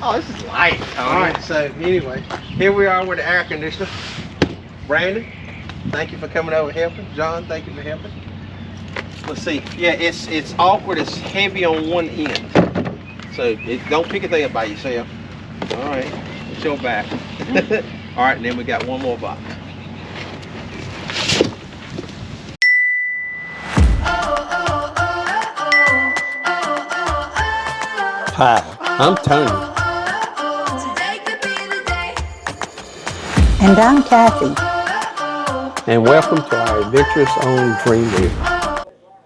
Oh, this is light. All right, so anyway, here we are with the air conditioner. Brandon, thank you for coming over helping. John, thank you for helping. Let's see. Yeah, it's awkward. It's heavy on one end. So don't pick a thing up by yourself. All right, it's your back. All right, and then we got one more box. Hi, I'm Tony. And I'm Kathy. And welcome to our adventurous own dream wheel.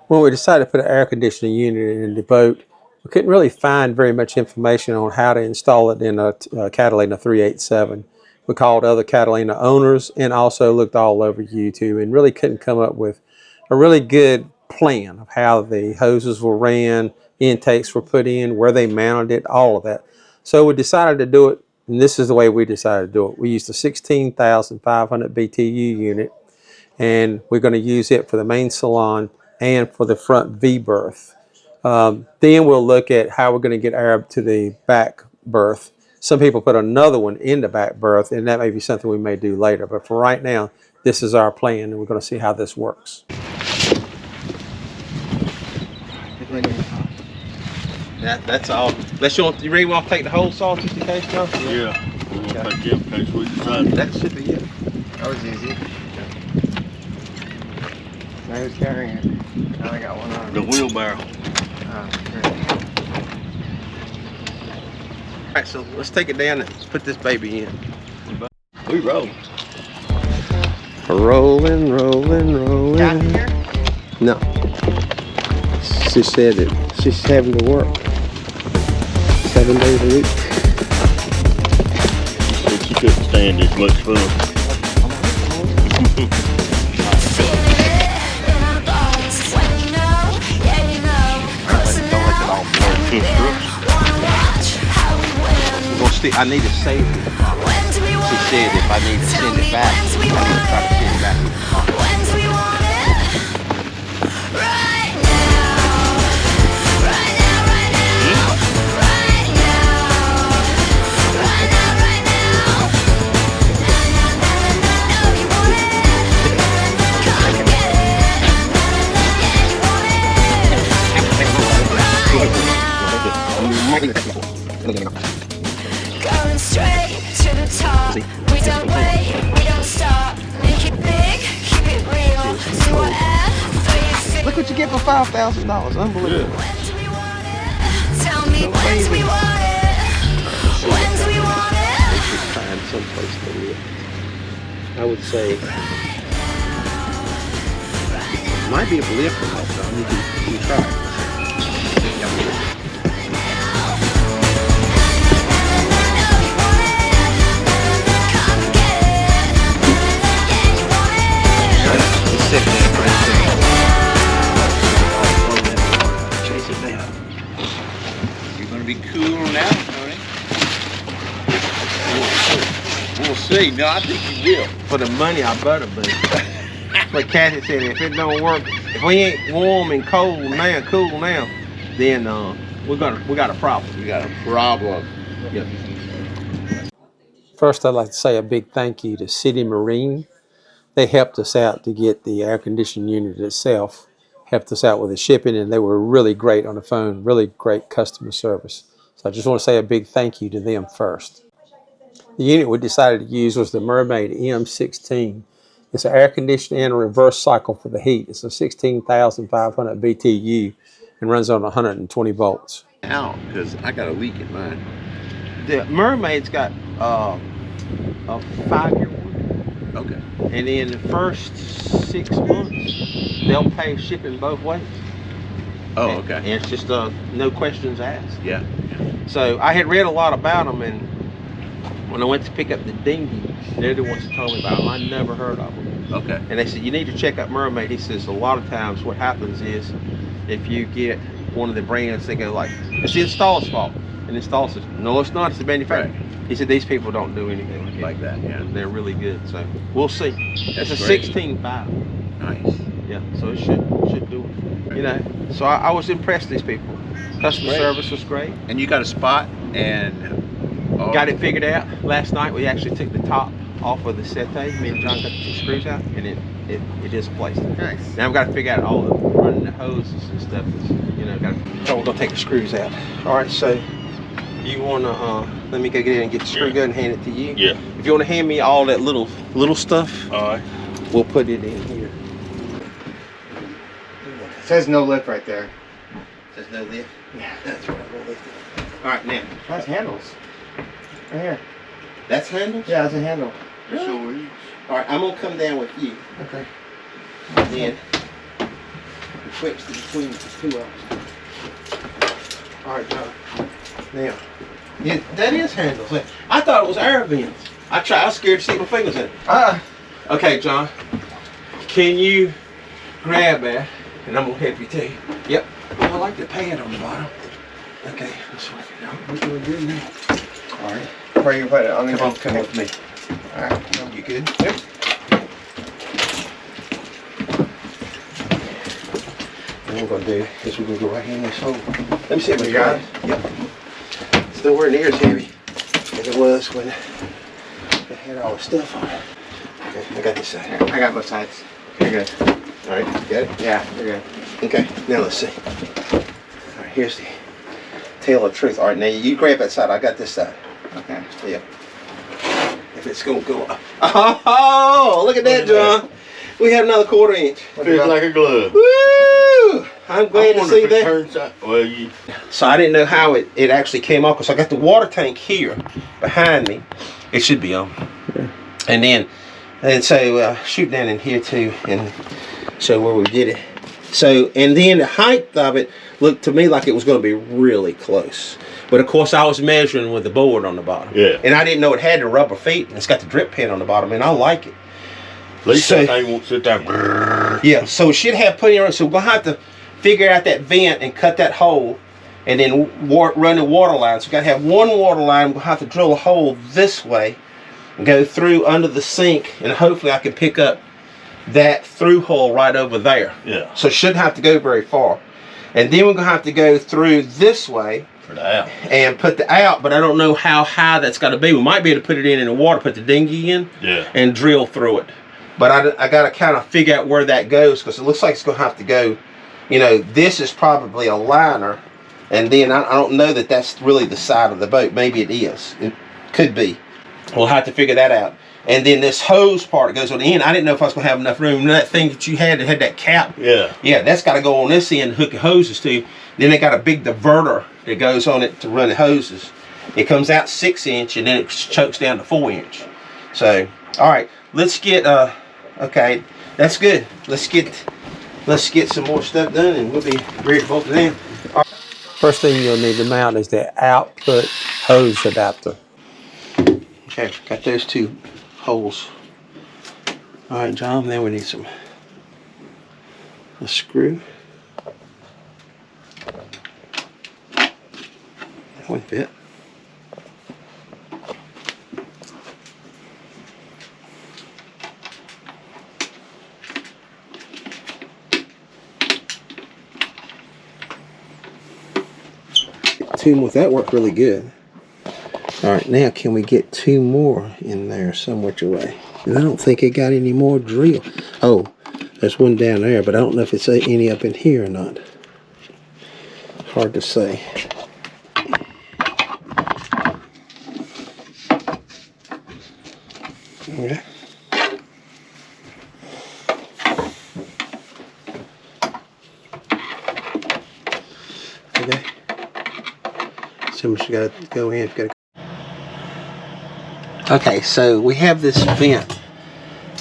When we decided to put an air conditioning unit in the boat, we couldn't really find very much information on how to install it in a Catalina 387. We called other Catalina owners and also looked all over YouTube and really couldn't come up with a really good plan of how the hoses were ran, intakes were put in, where they mounted it, all of that. So we decided to do it, and this is the way we decided to do it. We used a 16,500 BTU unit, and we're going to use it for the main salon and for the front V berth. Then we'll look at how we're going to get air to the back berth. Some people put another one in the back berth, and that may be something we may do later. But for right now, this is our plan, and we're going to see how this works. That's all. You really want to take the whole saw just in case, John? Yeah. We're going to take it in case we decide. That should be it. That was easy. Now who's carrying it? Now I got one on. The wheelbarrow. Great. All right, so let's take it down and let's put this baby in. We roll. Rolling, rolling, rolling. Got here? No. She said that she's having to work 7 days a week. She couldn't stand this much fun. I need to save it. She said if I need to send it back, I need to try to send it back. Going straight to the top. We don't wait, we don't stop. Make it big, keep it real. Do whatever you feel. Look what you get for $5,000. Unbelievable. When do we want it? Tell me when do we want it? When do we want it? They should find someplace to live. I would say might be able to live for that though. You can try. Chase it down. You're going to be cooling out, Tony. We'll see. No, I think you will. For the money, I better be. Like Kathy said, if it don't work, if we ain't warm and cool now, then we got a problem. We got a problem. Yep. First, I'd like to say a big thank you to City Marine. They helped us out to get the air conditioning unit itself, helped us out with the shipping, and they were really great on the phone, really great customer service. So I just want to say a big thank you to them first. The unit we decided to use was the Mermaid M16. It's an air conditioner and a reverse cycle for the heat. It's a 16,500 BTU and runs on 120 volts. Out, because I got a leak in mine. The Mermaid's got a 5-year warranty. Okay. And in the first 6 months, they'll pay shipping both ways. Oh, okay. And it's just no questions asked. Yeah. So I had read a lot about them, and when I went to pick up the dinghy, they're the ones that told me about them. I never heard of them. Okay. And they said, you need to check out Mermaid. He says, a lot of times what happens is if you get one of the brands, they go like, it's the installer's fault. And the installer says, no, it's not, it's the manufacturer. Right. He said, these people don't do anything like that. Yeah. They're really good. So we'll see. That's it's a great. 16.5. Nice. Yeah, so it should do it. You know, so I was impressed with these people. Customer service was great. And you got a spot, and Got it figured out. Last night we actually took the top off of the settee. Me and John got the 2 screws out, and it is placed. Nice. Now we've got to figure out all the running the hoses and stuff. You know, so we're gonna take the screws out. All right, so you wanna let me go get in and get the screw gun and hand it to you. Yeah. If you wanna hand me all that little stuff, All right. we'll put it in here. It says no lip right there. There's no lift. Yeah. That's what I'm gonna lift it. All right, now That's handles. Right here. that's handles. Yeah, that's a handle. Sure is. All right, I'm gonna come down with you. Okay. And then switch between the 2 of us. All right, John. Now, yeah, that is handles. I thought it was air vents. I was scared to stick my fingers in it. Okay, John. Can you grab that? And I'm gonna help you too. Yep. I like the pad on the bottom. Okay, let's work it out. We're doing good now. All right. Where you put it? On the Come with me. Alright. You good? Yep. What we're gonna do is we're gonna go right in this hole. Let me see if we You got got it. Yep. Still nowhere near as heavy as it was when it had all the stuff on it. Okay, I got this side. I got both sides. You're good. All right, you got it? Yeah, you're good. Okay, now let's see. All right, here's the tail of truth. All right, now you grab that side. I got this side. Okay. Yep. If it's gonna go up. Oh, look at that, John. We have another 1/4 inch. Feels like a glove. Woo! I'm glad to wonder see if it that. turns out. Well, you. So I didn't know how it actually came off, because I got the water tank here behind me. It should be on. Yeah. And so shoot down in here too and show where we did it. So, and then the height of it looked to me like it was going to be really close. But of course I was measuring with the board on the bottom. Yeah. And I didn't know it had the rubber feet, and it's got the drip pen on the bottom, and I like it. At least So- that thing won't sit there. Yeah, so it should have plenty of room. So we're going to have to figure out that vent and cut that hole, and then run the water line. So we've got to have one water line. We'll have to drill a hole this way and go through under the sink, and hopefully I can pick up that through hole right over there. Yeah. So it shouldn't have to go very far. And then we're going to have to go through this way For the out. and put the out, but I don't know how high that's got to be. We might be able to put it in the water, put the dinghy in, Yeah. and drill through it. But I got to kind of figure out where that goes, because it looks like it's going to have to go, you know, this is probably a liner, and then I don't know that that's really the side of the boat. Maybe it is. It could be. We'll have to figure that out. And then this hose part goes on the end. I didn't know if I was going to have enough room. That thing that you had that had that cap. Yeah. Yeah, that's got to go on this end, hook the hoses to. Then they got a big diverter that goes on it to run the hoses. It comes out 6 inch, and then it chokes down to 4 inch. So, all right, let's get, okay, that's good. Let's get some more stuff done, and we'll be ready to bolt it in. All right. First thing you'll need to mount is the output hose adapter. Okay, got those 2 holes. All right, John, then we need a screw. That one fit. Two more. That worked really good. All right, now can we get 2 more in there some which way? And I don't think it got any more drill. Oh, there's one down there, but I don't know if it's any up in here or not. Hard to say. Okay. Okay. So much got to go in. Okay, so we have this vent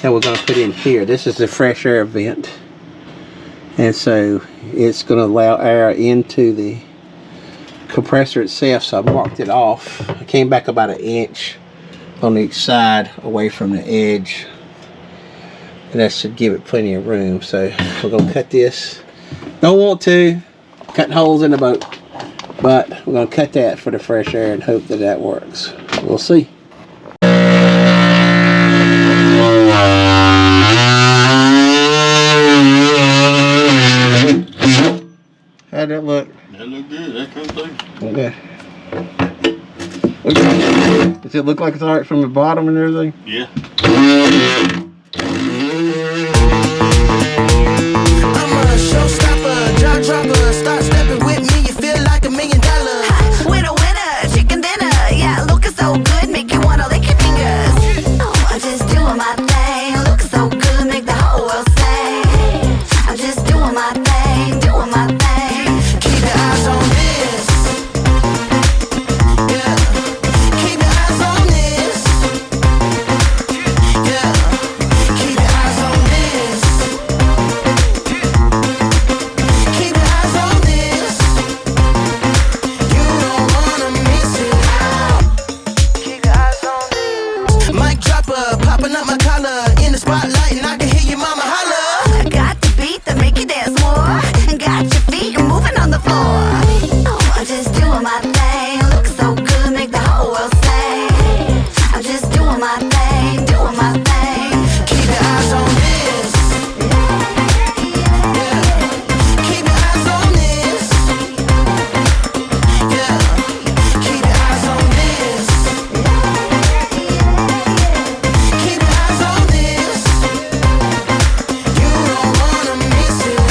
that we're going to put in here. This is the fresh air vent, and so it's going to allow air into the compressor itself. So I marked it off. I came back about 1 inch on each side away from the edge, and that should give it plenty of room. So we're going to cut this. Don't want to cut holes in the boat, but we're going to cut that for the fresh air and hope that that works. We'll see. How'd that look? That look good. That comes through. Okay. Does it look like it's all right from the bottom and everything? Yeah. I'm a showstopper, jaw dropper. Start stepping with me, you feel like $1 million. Winner, winner, chicken dinner. Yeah, looking so good, make you wanna lick your fingers. Oh, I'm just doing my thing. Looking so good, make the whole world say. I'm just doing my thing, doing my thing. Keep your eyes on this. Yeah. Keep your eyes on this. Yeah. Keep your eyes on this. Keep your eyes on this. You don't wanna miss it. Keep your eyes on this. Mic dropper, popping up my collar in the spotlight, and I can hear your mama holler. I got the beat that make you dance more. And got your feet moving on the floor. Oh, I'm just doing my thing. Looking so good, make the whole world say. I'm just doing my thing, doing my thing. Keep your eyes on this. Yeah. Keep your eyes on this. Yeah. Keep your eyes on this. Keep your eyes on this. You don't wanna miss it.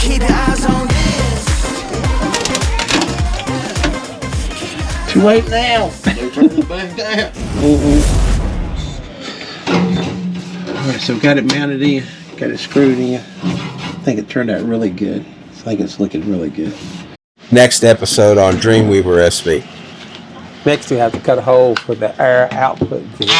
Keep your eyes on this. Too late now. They turn it back down. Alright, so got it mounted in, got it screwed in. I think it turned out really good. I think it's looking really good. Next episode on Dreamweaver SV. Next we have to cut a hole for the air output vent.